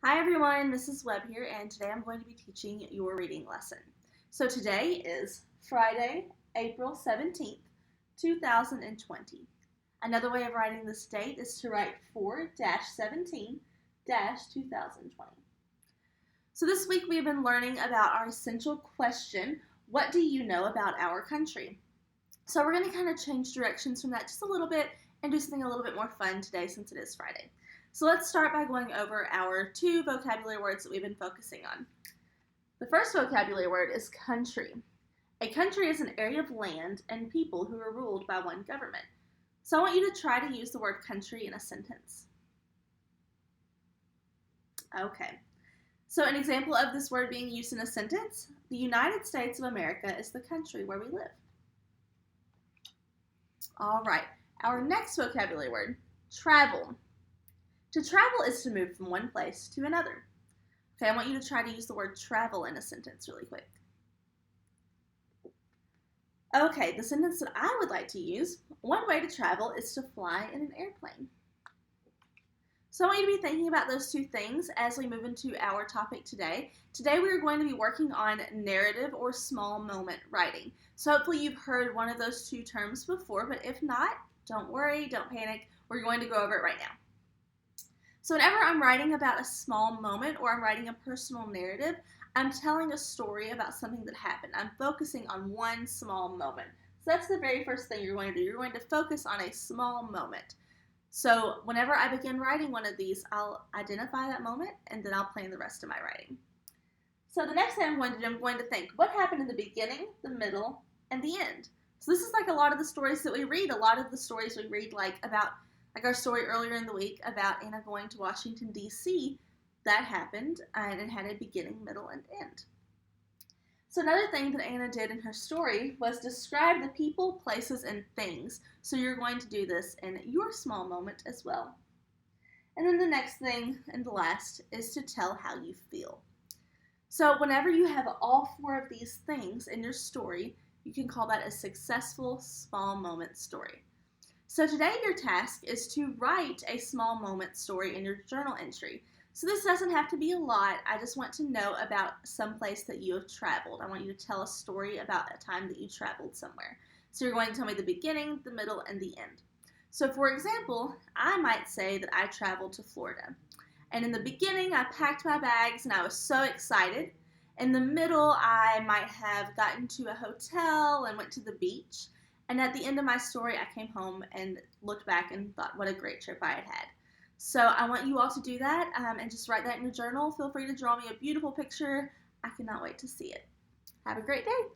Hi everyone, Mrs. Webb here, and today I'm going to be teaching your reading lesson. So today is Friday, April 17th, 2020. Another way of writing this date is to write 4-17-2020. So this week we've been learning about our essential question, what do you know about our country? So we're going to kind of change directions from that just a little bit and do something a little bit more fun today since it is Friday. So let's start by going over our two vocabulary words that we've been focusing on. The first vocabulary word is country. A country is an area of land and people who are ruled by one government. So I want you to try to use the word country in a sentence. Okay. So an example of this word being used in a sentence, the United States of America is the country where we live. All right. Our next vocabulary word, travel. To travel is to move from one place to another. Okay, I want you to try to use the word travel in a sentence really quick. Okay, the sentence that I would like to use, one way to travel is to fly in an airplane. So I want you to be thinking about those two things as we move into our topic today. Today we are going to be working on narrative or small moment writing. So hopefully you've heard one of those two terms before, but if not, don't worry, don't panic. We're going to go over it right now. So whenever I'm writing about a small moment or I'm writing a personal narrative, I'm telling a story about something that happened. I'm focusing on one small moment. So that's the very first thing you're going to do. You're going to focus on a small moment. So whenever I begin writing one of these, I'll identify that moment and then I'll plan the rest of my writing. So the next thing I'm going to do, I'm going to think, what happened in the beginning, the middle, and the end? So this is like a lot of the stories that we read. A lot of the stories we read like our story earlier in the week about Anna going to Washington, D.C., that happened, and it had a beginning, middle, and end. So another thing that Anna did in her story was describe the people, places, and things. So you're going to do this in your small moment as well. And then the next thing, and the last, is to tell how you feel. So whenever you have all four of these things in your story, you can call that a successful small moment story. So today your task is to write a small moment story in your journal entry. So this doesn't have to be a lot. I just want to know about some place that you have traveled. I want you to tell a story about a time that you traveled somewhere. So you're going to tell me the beginning, the middle, and the end. So for example, I might say that I traveled to Florida. And in the beginning, I packed my bags and I was so excited. In the middle, I might have gotten to a hotel and went to the beach. And at the end of my story, I came home and looked back and thought what a great trip I had had. So I want you all to do that and just write that in your journal. Feel free to draw me a beautiful picture. I cannot wait to see it. Have a great day.